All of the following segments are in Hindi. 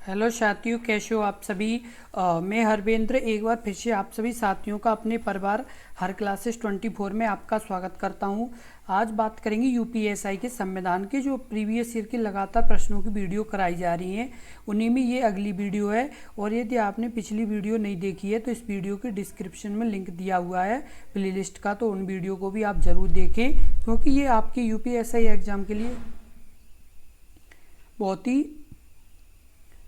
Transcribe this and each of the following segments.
हेलो साथियों, कैसे हो आप सभी। मैं हरवेंद्र एक बार फिर से आप सभी साथियों का अपने परिवार हर क्लासेस 24 में आपका स्वागत करता हूं। आज बात करेंगे यूपीएसआई के संविधान के जो प्रीवियस ईयर के लगातार प्रश्नों की वीडियो कराई जा रही हैं, उन्हीं में ये अगली वीडियो है। और यदि आपने पिछली वीडियो नहीं देखी है तो इस वीडियो के डिस्क्रिप्शन में लिंक दिया हुआ है प्लेलिस्ट का, तो उन वीडियो को भी आप ज़रूर देखें, क्योंकि ये आपके यूपीएसआई एग्ज़ाम के लिए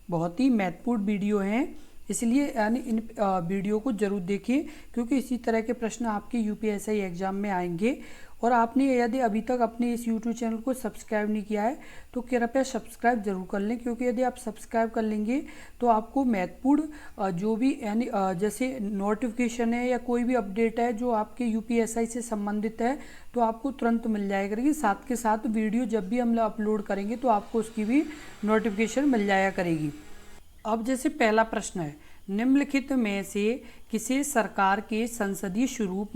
बहुत ही महत्वपूर्ण वीडियो हैं। इसलिए यानी इन वीडियो को जरूर देखें, क्योंकि इसी तरह के प्रश्न आपके यूपीएसआई एग्जाम में आएंगे। और आपने यदि अभी तक अपने इस यूट्यूब चैनल को सब्सक्राइब नहीं किया है तो कृपया सब्सक्राइब जरूर कर लें, क्योंकि यदि आप सब्सक्राइब कर लेंगे तो आपको महत्वपूर्ण जो भी यानी जैसे नोटिफिकेशन है या कोई भी अपडेट है जो आपके यूपीएसआई से संबंधित है तो आपको तुरंत मिल जाया करेगी। साथ के साथ वीडियो जब भी हम अपलोड करेंगे तो आपको उसकी भी नोटिफिकेशन मिल जाया करेगी। अब जैसे पहला प्रश्न है, निम्नलिखित में से किसे सरकार के संसदीय रूप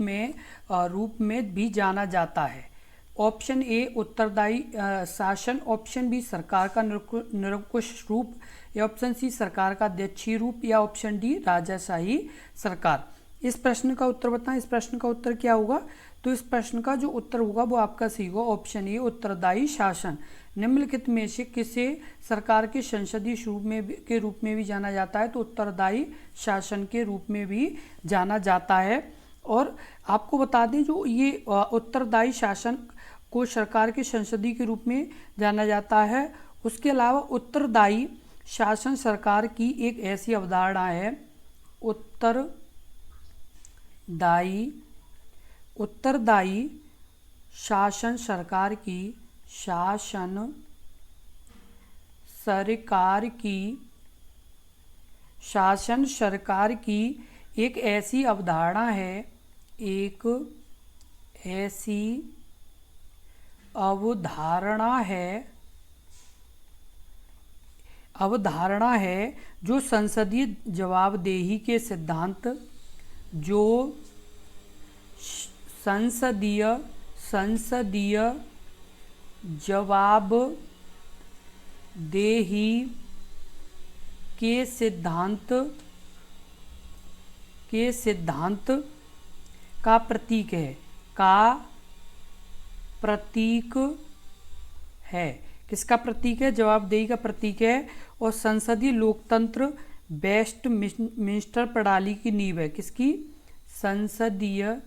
में भी जाना जाता है। ऑप्शन ए उत्तरदायी शासन, ऑप्शन बी सरकार का निरंकुश रूप, या ऑप्शन सी सरकार का अध्यक्षीय रूप, या ऑप्शन डी राजाशाही सरकार। इस प्रश्न का उत्तर बताएं। इस प्रश्न का उत्तर क्या होगा? तो इस प्रश्न का जो उत्तर होगा वो आपका सही होगा, ऑप्शन ए उत्तरदायी शासन। निम्नलिखित में से किसे सरकार के संसदीय रूप में भी जाना जाता है? तो उत्तरदायी शासन के रूप में भी जाना जाता है। और आपको बता दें, जो ये उत्तरदायी शासन को सरकार के संसदीय के रूप में जाना जाता है, उसके अलावा उत्तरदायी शासन सरकार की एक ऐसी अवधारणा है। उत्तरदायी शासन सरकार की एक ऐसी अवधारणा है, जो संसदीय जवाबदेही के सिद्धांत के सिद्धांत का प्रतीक है। किसका प्रतीक है? जवाबदेही का प्रतीक है। और संसदीय लोकतंत्र वेस्टमिंस्टर प्रणाली की नींव है। किसकी? संसदीय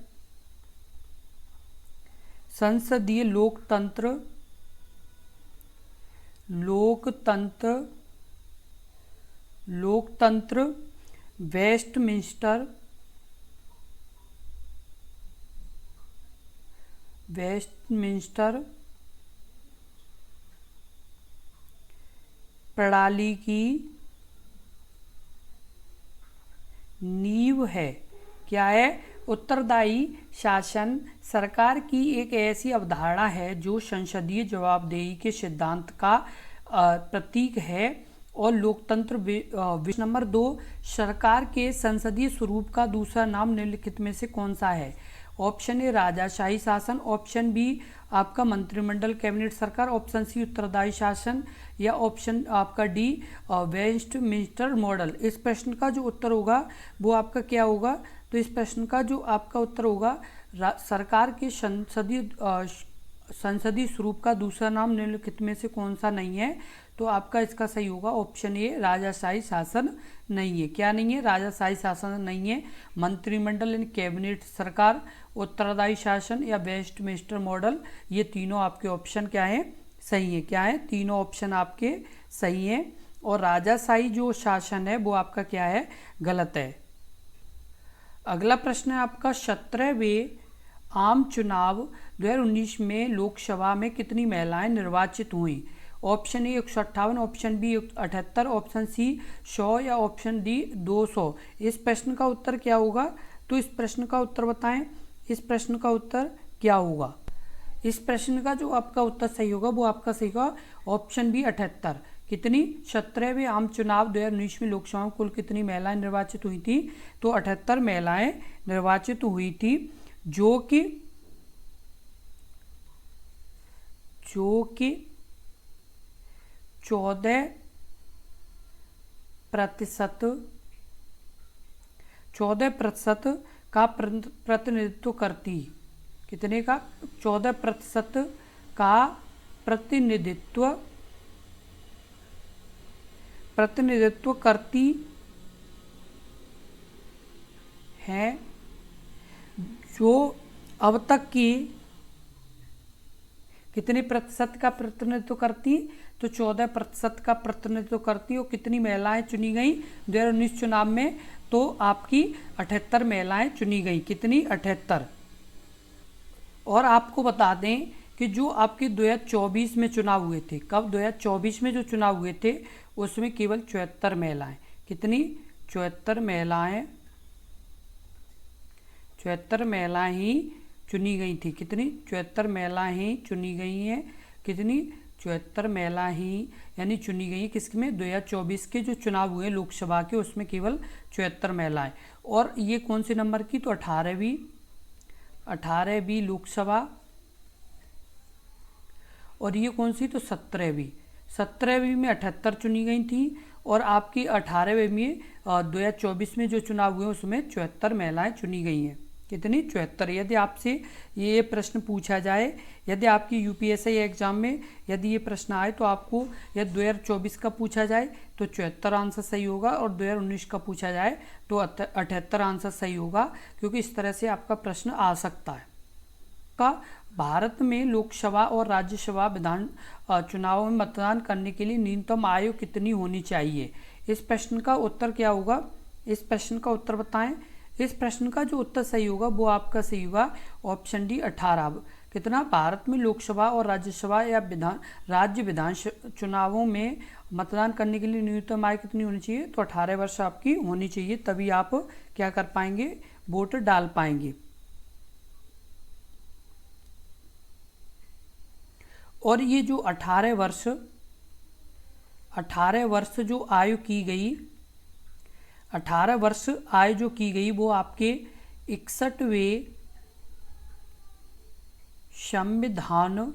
लोकतंत्र वेस्टमिंस्टर प्रणाली की नींव है। क्या है? उत्तरदायी शासन सरकार की एक ऐसी अवधारणा है जो संसदीय जवाबदेही के सिद्धांत का प्रतीक है। और लोकतंत्र नंबर 2, सरकार के संसदीय स्वरूप का दूसरा नाम निम्नलिखित में से कौन सा है? ऑप्शन ए राजाशाही शासन, ऑप्शन बी आपका मंत्रिमंडल कैबिनेट सरकार, ऑप्शन सी उत्तरदायी शासन, या ऑप्शन आपका डी वेस्टमिंस्टर मॉडल। इस प्रश्न का जो उत्तर होगा वो आपका क्या होगा? तो इस प्रश्न का जो आपका उत्तर होगा, सरकार के संसदीय स्वरूप का दूसरा नाम निम्नलिखित में से कौन सा नहीं है? तो आपका इसका सही होगा ऑप्शन ए राजाशाही शासन नहीं है। क्या नहीं है? राजाशाही शासन नहीं है। मंत्रिमंडल यानी कैबिनेट सरकार, उत्तरदायी शासन या वेस्टमिंस्टर मॉडल, ये तीनों आपके ऑप्शन क्या है? सही है। क्या है? तीनों ऑप्शन आपके सही हैं। और राजाशाही जो शासन है वो आपका क्या है? गलत है। अगला प्रश्न है आपका, 17वें आम चुनाव 2019 में लोकसभा में कितनी महिलाएं निर्वाचित हुई? Option a 158, option b 78, option c 100, या ऑप्शन डी 200। इस प्रश्न का उत्तर क्या होगा? तो इस प्रश्न का उत्तर बताएं। इस प्रश्न का उत्तर क्या होगा? इस प्रश्न का जो आपका उत्तर सही होगा वो आपका सही होगा ऑप्शन बी 78। कितनी? 17वें आम चुनाव 2019 में लोकसभा में कुल कितनी महिलाएं निर्वाचित हुई थी? तो 78 महिलाएं निर्वाचित हुई थी, जो कि 14 प्रतिशत 14% का प्रतिनिधित्व करती, कितने का? 14% का प्रतिनिधित्व करती है, जो अब तक की कितने प्रतिशत का प्रतिनिधित्व करती? तो 14% का प्रतिनिधित्व करती। और कितनी महिलाएं चुनी गई 2019 चुनाव में? तो आपकी 78 महिलाएं चुनी गई। कितनी? 78। और आपको बता दें कि जो आपके 2024 में चुनाव हुए थे, कब? 2024 में जो चुनाव हुए थे उसमें केवल 74 महिलाएं, कितनी? 74 महिलाएं, 74 महिलाएं ही चुनी गई थी। कितनी? 74 महिलाएं ही चुनी गई हैं। कितनी? 74 महिलाएं ही यानी चुनी गई। किसमें? 2024 के जो चुनाव हुए लोकसभा के, उसमें केवल 74 महिलाएं। और ये कौन से नंबर की? तो 18वीं लोकसभा। और ये कौन सी? तो 17वीं में 78 चुनी गई थी। और आपकी 18वीं में 2024 में जो चुनाव हुए उसमें 74 महिलाएं चुनी गई हैं। कितनी? 74। यदि आपसे ये प्रश्न पूछा जाए, यदि आपकी यूपीएससी एग्जाम में यदि ये प्रश्न आए तो आपको यदि 2024 का पूछा जाए तो 74 आंसर सही होगा, और 2019 का पूछा जाए तो 78 आंसर सही होगा, क्योंकि इस तरह से आपका प्रश्न आ सकता है। का भारत में लोकसभा और राज्यसभा विधान चुनाव में मतदान करने के लिए न्यूनतम आयु कितनी होनी चाहिए? इस प्रश्न का उत्तर क्या होगा? इस प्रश्न का उत्तर बताएं। इस प्रश्न का जो उत्तर सही होगा वो आपका सही होगा ऑप्शन डी 18। कितना? भारत में लोकसभा और राज्यसभा या राज्य विधान चुनावों में मतदान करने के लिए न्यूनतम आयु कितनी होनी चाहिए? तो 18 वर्ष आपकी होनी चाहिए, तभी आप क्या कर पाएंगे? वोट डाल पाएंगे। और ये जो 18 वर्ष जो आयु की गई, 18 वर्ष आयु जो की गई वो आपके 61वें संविधान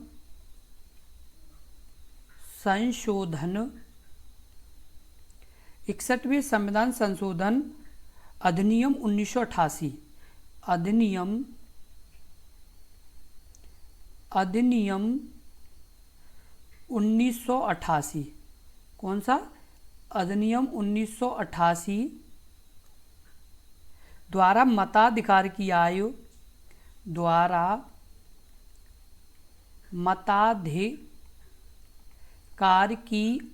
संशोधन अधिनियम 1988 अधिनियम 1988। कौन सा? अधिनियम 1988 द्वारा मताधिकार की आयु मताधिकार की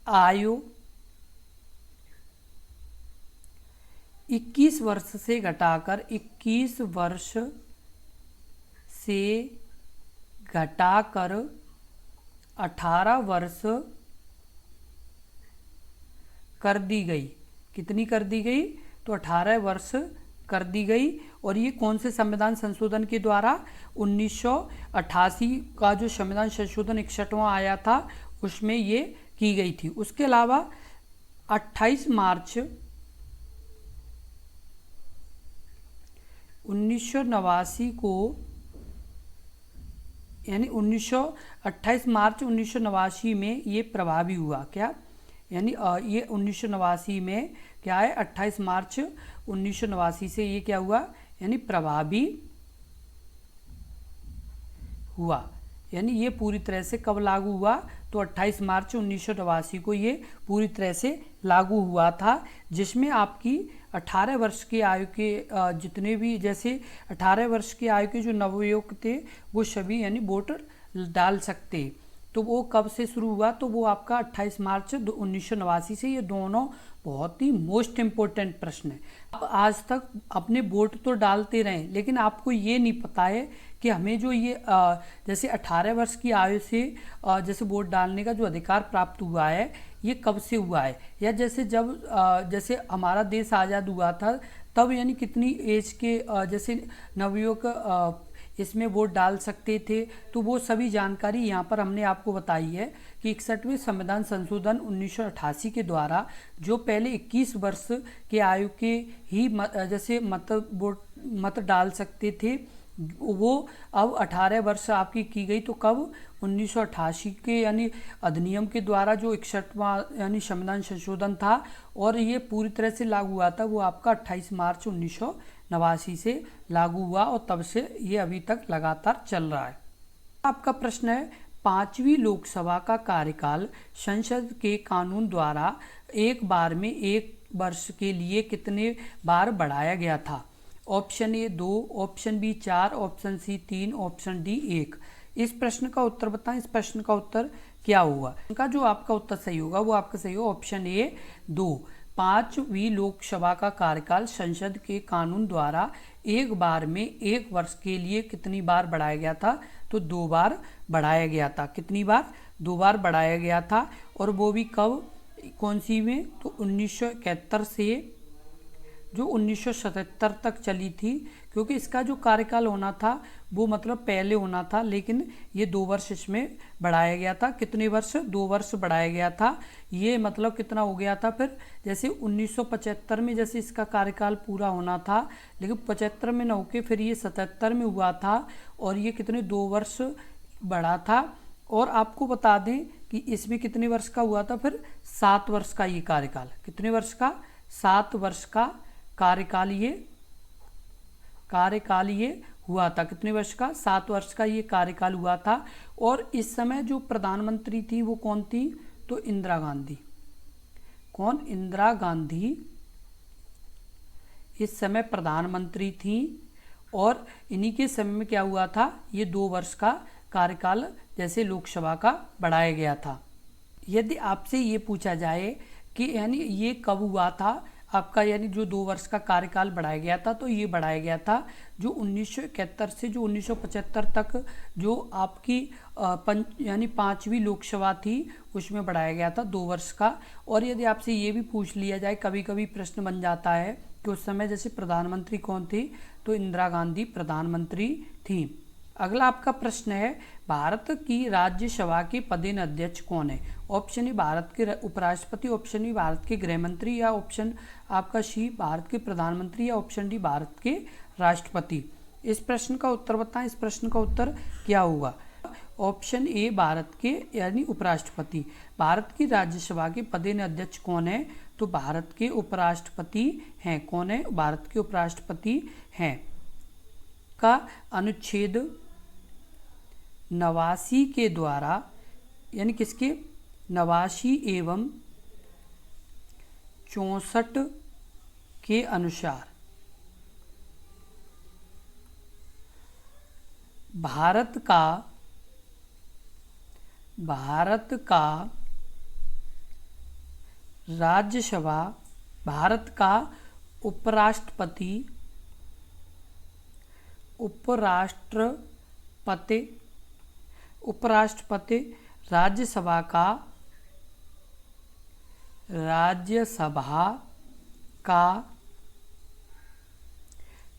आयु 21 वर्ष से घटाकर 18 वर्ष कर दी गई। कितनी कर दी गई? तो 18 वर्ष कर दी गई। और ये कौन से संविधान संशोधन के द्वारा? 1988 का जो संविधान संशोधन 61वां आया था उसमें ये की गई थी। उसके अलावा 28 मार्च 1989 को, यानी 28 मार्च 1989 में ये प्रभावी हुआ। क्या? यानी ये 1989 में क्या है? 28 मार्च 1989 से ये क्या हुआ? यानी प्रभावी हुआ। यानी ये पूरी तरह से कब लागू हुआ? तो 28 मार्च 1989 को ये पूरी तरह से लागू हुआ था, जिसमें आपकी 18 वर्ष की आयु के जितने भी, जैसे 18 वर्ष की आयु के जो नवयुवक थे वो सभी यानी वोट डाल सकते। तो वो कब से शुरू हुआ? तो वो आपका 28 मार्च 1989 से। ये दोनों बहुत ही मोस्ट इम्पोर्टेंट प्रश्न है। आप आज तक अपने वोट तो डालते रहे, लेकिन आपको ये नहीं पता है कि हमें जो ये जैसे 18 वर्ष की आयु से जैसे वोट डालने का जो अधिकार प्राप्त हुआ है ये कब से हुआ है, या जैसे जैसे हमारा देश आज़ाद हुआ था तब यानी कितनी एज के जैसे नवयुवक इसमें वोट डाल सकते थे। तो वो सभी जानकारी यहाँ पर हमने आपको बताई है कि 61वें संविधान संशोधन 1988 के द्वारा जो पहले 21 वर्ष के आयु के ही जैसे मत डाल सकते थे, वो अब 18 वर्ष आपकी की गई, तो कब 1988 के यानी अधिनियम के द्वारा जो 61वां यानी संविधान संशोधन था और ये पूरी तरह से लागू हुआ था, वो आपका 28 मार्च 1989 से लागू हुआ और तब से ये अभी तक लगातार चल रहा है। आपका प्रश्न है, 5वीं लोकसभा का कार्यकाल संसद के कानून द्वारा एक बार में 1 वर्ष के लिए कितने बार बढ़ाया गया था? Option a 2, option b 4, option c 3, option d 1। इस प्रश्न का उत्तर बताएं, इस प्रश्न का उत्तर क्या होगा? इनका जो आपका उत्तर सही होगा वो आपका सही होगा ऑप्शन ए 2। 5वीं लोकसभा का कार्यकाल संसद के कानून द्वारा एक बार में 1 वर्ष के लिए कितनी बार बढ़ाया गया था? तो 2 बार बढ़ाया गया था। कितनी बार? 2 बार बढ़ाया गया था। और वो भी कब, कौन सी में? तो 1971 से जो 1977 तक चली थी, क्योंकि इसका जो कार्यकाल होना था वो मतलब पहले होना था, लेकिन ये 2 वर्ष इसमें बढ़ाया गया था। कितने वर्ष? 2 वर्ष बढ़ाया गया था। ये मतलब कितना हो गया था फिर? जैसे 1975 में जैसे इसका कार्यकाल पूरा होना था, लेकिन 75 में न होके फिर ये 77 में हुआ था और ये कितने 2 वर्ष बढ़ा था। और आपको बता दें कि इसमें कितने वर्ष का हुआ था फिर? 7 वर्ष का ये कार्यकाल। कितने वर्ष का? 7 वर्ष का कार्यकाल ये हुआ था। कितने वर्ष का? 7 वर्ष का ये कार्यकाल हुआ था। और इस समय जो प्रधानमंत्री थी वो कौन थी? तो इंदिरा गांधी। कौन? इंदिरा गांधी इस समय प्रधानमंत्री थी और इन्हीं के समय में क्या हुआ था? ये 2 वर्ष का कार्यकाल जैसे लोकसभा का बढ़ाया गया था। यदि आपसे ये पूछा जाए कि यानी ये कब हुआ था आपका, यानी जो 2 वर्ष का कार्यकाल बढ़ाया गया था, तो ये बढ़ाया गया था जो 1971 से जो 1975 तक जो आपकी यानी 5वीं लोकसभा थी उसमें बढ़ाया गया था 2 वर्ष का। और यदि आपसे ये भी पूछ लिया जाए, कभी कभी प्रश्न बन जाता है कि उस समय जैसे प्रधानमंत्री कौन थे, तो इंदिरा गांधी प्रधानमंत्री थी। अगला आपका प्रश्न है, भारत की राज्यसभा के पदेन अध्यक्ष कौन है? ऑप्शन ए भारत के उपराष्ट्रपति, ऑप्शन बी भारत के गृह मंत्री, या ऑप्शन आपका सी भारत के प्रधानमंत्री, या ऑप्शन डी भारत के राष्ट्रपति। इस प्रश्न का उत्तर बताएं, इस प्रश्न का उत्तर क्या होगा? ऑप्शन ए भारत के यानी उपराष्ट्रपति। भारत की राज्यसभा के पदेन अध्यक्ष कौन है? तो भारत के उपराष्ट्रपति हैं। कौन है? भारत के उपराष्ट्रपति हैं। का अनुच्छेद 89 के द्वारा, यानी किसके? 89 एवं 64 के अनुसार भारत का राज्यसभा, भारत का उपराष्ट्रपति राज्यसभा का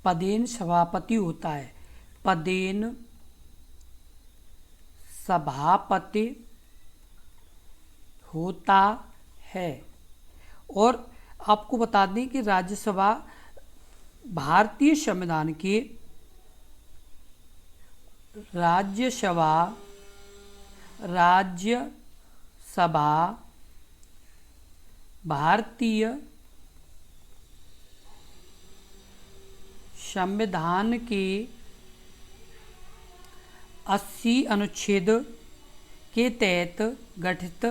पदेन सभापति होता है। पदेन सभापति होता है। और आपको बता दें कि राज्यसभा भारतीय संविधान के भारतीय संविधान के 80 अनुच्छेद के तहत गठित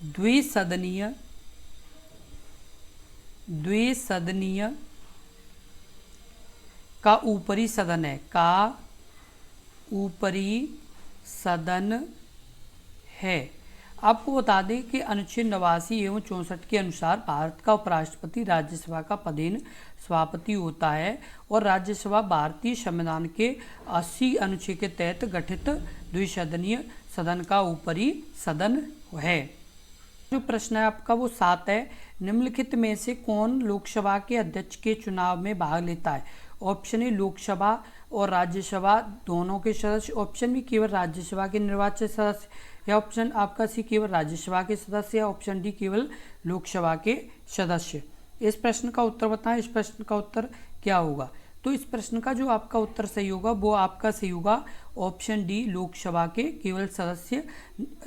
द्विसदनीय का ऊपरी सदन है। आपको बता दें कि अनुच्छेद 89 एवं 64 के अनुसार भारत का उपराष्ट्रपति राज्यसभा का पदेन सभापति होता है और राज्यसभा भारतीय संविधान के 80 अनुच्छेद के तहत गठित द्विसदनीय सदन का ऊपरी सदन है। जो प्रश्न है आपका वो 7 है। निम्नलिखित में से कौन लोकसभा के अध्यक्ष के चुनाव में भाग लेता है? ऑप्शन ए लोकसभा और राज्यसभा दोनों के सदस्य, ऑप्शन बी केवल राज्यसभा के निर्वाचित सदस्य, या ऑप्शन आपका सी केवल राज्यसभा के सदस्य, या ऑप्शन डी केवल लोकसभा के सदस्य। इस प्रश्न का उत्तर बताएं। इस प्रश्न का उत्तर क्या होगा? तो इस प्रश्न का जो आपका उत्तर सही होगा वो आपका सही होगा ऑप्शन डी, लोकसभा के केवल सदस्य।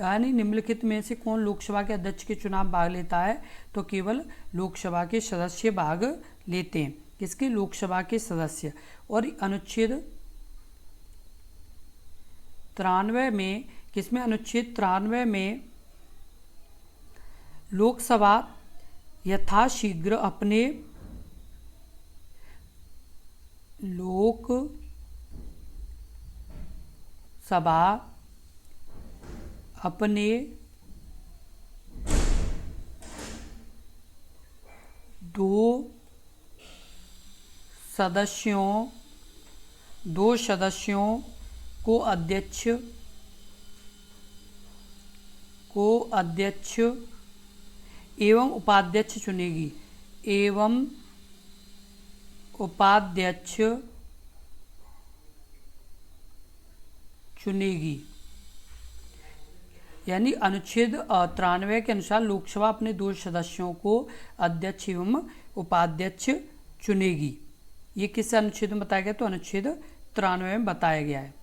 यानी निम्नलिखित में से कौन लोकसभा के अध्यक्ष के चुनाव भाग लेता है? तो केवल लोकसभा के सदस्य भाग लेते हैं। किसके? लोकसभा के सदस्य। और अनुच्छेद 93 में, किसमें? अनुच्छेद 93 में लोकसभा यथाशीघ्र अपने दो सदस्यों को अध्यक्ष एवं उपाध्यक्ष चुनेगी। यानी अनुच्छेद 93 के अनुसार लोकसभा अपने 2 सदस्यों को अध्यक्ष एवं उपाध्यक्ष चुनेगी। ये किस अनुच्छेद में बताया गया? तो अनुच्छेद 93 में बताया गया है।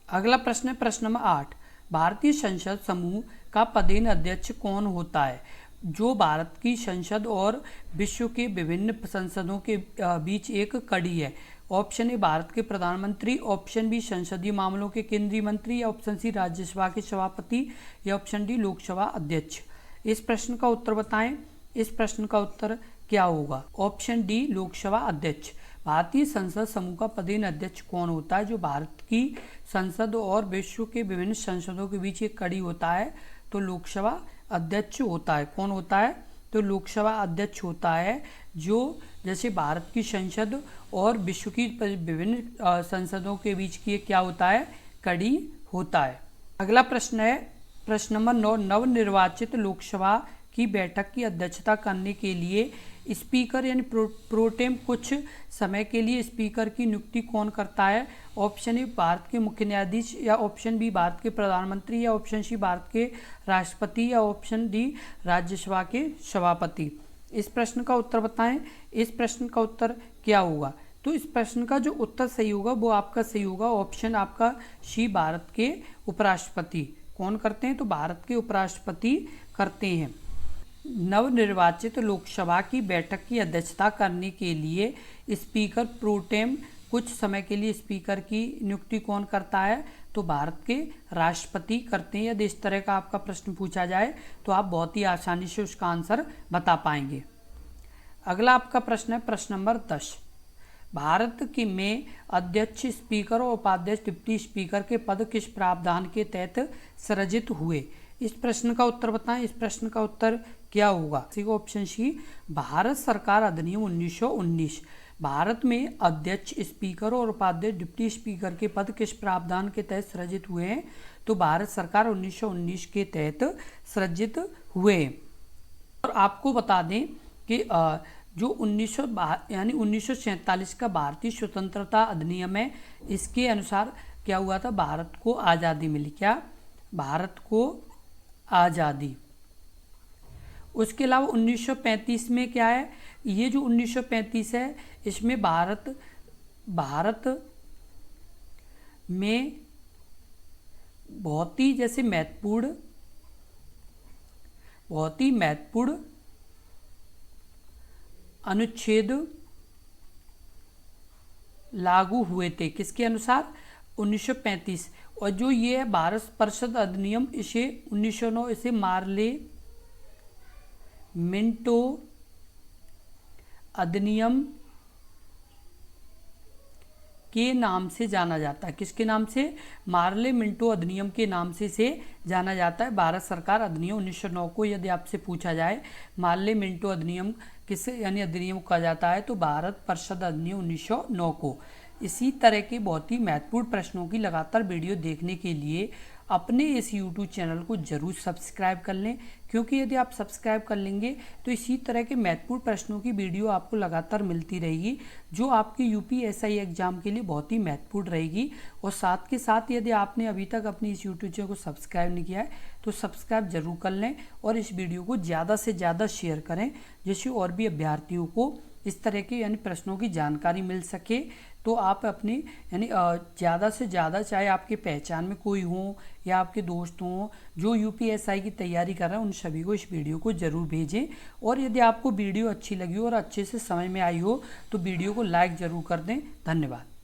अगला प्रश्न है प्रश्न नंबर 8। भारतीय संसद समूह का पदेन अध्यक्ष कौन होता है? जो भारत की संसद और विश्व के विभिन्न संसदों के बीच एक कड़ी है। ऑप्शन ए भारत के प्रधानमंत्री, ऑप्शन बी संसदीय मामलों के केंद्रीय मंत्री, या ऑप्शन सी राज्यसभा के सभापति, या ऑप्शन डी लोकसभा अध्यक्ष। इस प्रश्न का उत्तर बताएं। इस प्रश्न का उत्तर क्या होगा? ऑप्शन डी, लोकसभा अध्यक्ष। भारतीय संसद समूह का पदेन अध्यक्ष कौन होता है? जो भारत की संसद और विश्व के विभिन्न संसदों के बीच एक कड़ी होता है, तो लोकसभा अध्यक्ष होता है। कौन होता है? तो लोकसभा अध्यक्ष होता है, जो जैसे भारत की संसद और विश्व की विभिन्न संसदों के बीच की क्या होता है? कड़ी होता है। अगला प्रश्न है प्रश्न नंबर 9। नवनिर्वाचित लोकसभा की बैठक की अध्यक्षता करने के लिए स्पीकर यानी प्रोटेम कुछ समय के लिए स्पीकर की नियुक्ति कौन करता है? ऑप्शन ए भारत के मुख्य न्यायाधीश, या ऑप्शन बी भारत के प्रधानमंत्री, या ऑप्शन सी भारत के राष्ट्रपति, या ऑप्शन डी राज्यसभा के सभापति। इस प्रश्न का उत्तर बताएं। इस प्रश्न का उत्तर क्या होगा? तो इस प्रश्न का जो उत्तर सही होगा वो आपका सही होगा ऑप्शन आपका सी, भारत के उपराष्ट्रपति। कौन करते हैं? तो भारत के उपराष्ट्रपति करते हैं। नवनिर्वाचित लोकसभा की बैठक की अध्यक्षता करने के लिए स्पीकर प्रोटेम कुछ समय के लिए स्पीकर की नियुक्ति कौन करता है? तो भारत के राष्ट्रपति करते हैं। यदि इस तरह का आपका प्रश्न पूछा जाए तो आप बहुत ही आसानी से उसका आंसर बता पाएंगे। अगला आपका प्रश्न है प्रश्न नंबर 10। भारत के में अध्यक्ष, स्पीकर और उपाध्यक्ष डिप्टी स्पीकर के पद किस प्रावधान के तहत सृजित हुए? इस प्रश्न का उत्तर बताएं। इस प्रश्न का उत्तर क्या होगा? ऑप्शन सी, भारत सरकार अधिनियम 1919। भारत में अध्यक्ष, स्पीकर और उपाध्यक्ष डिप्टी स्पीकर के पद किस प्रावधान के तहत सृजित हुए हैं? तो भारत सरकार 1919 के तहत सृजित हुए। और आपको बता दें कि जो 1947 का भारतीय स्वतंत्रता अधिनियम है, इसके अनुसार क्या हुआ था? भारत को आज़ादी मिली। क्या? भारत को आज़ादी। उसके अलावा 1935 में क्या है? ये जो 1935 है इसमें भारत में बहुत ही महत्वपूर्ण अनुच्छेद लागू हुए थे। किसके अनुसार? 1935। और जो ये है भारत परिषद अधिनियम, इसे 1909 इसे मार्ले मिंटो अधिनियम के नाम से जाना जाता है। किसके नाम से? मार्ले मिंटो अधिनियम के नाम से इसे जाना जाता है। भारत सरकार अधिनियम 1909 को यदि आपसे पूछा जाए मार्ले मिंटो अधिनियम किसे यानी अधिनियम कहा जाता है, तो भारत परिषद अधिनियम 1909 को। इसी तरह के बहुत ही महत्वपूर्ण प्रश्नों की लगातार वीडियो देखने के लिए अपने इस यूट्यूब चैनल को ज़रूर सब्सक्राइब कर लें, क्योंकि यदि आप सब्सक्राइब कर लेंगे तो इसी तरह के महत्वपूर्ण प्रश्नों की वीडियो आपको लगातार मिलती रहेगी, जो आपके यूपीएसआई एग्जाम के लिए बहुत ही महत्वपूर्ण रहेगी। और साथ के साथ यदि आपने अभी तक अपनी इस यूट्यूब चैनल को सब्सक्राइब नहीं किया है तो सब्सक्राइब जरूर कर लें और इस वीडियो को ज़्यादा से ज़्यादा शेयर करें, जिससे और भी अभ्यर्थियों को इस तरह के यानी प्रश्नों की जानकारी मिल सके। तो आप अपने यानी ज़्यादा से ज़्यादा, चाहे आपके पहचान में कोई हो या आपके दोस्त हों जो यूपीएसआई की तैयारी कर रहे हैं, उन सभी को इस वीडियो को ज़रूर भेजें। और यदि आपको वीडियो अच्छी लगी हो और अच्छे से समझ में आई हो तो वीडियो को लाइक ज़रूर कर दें। धन्यवाद।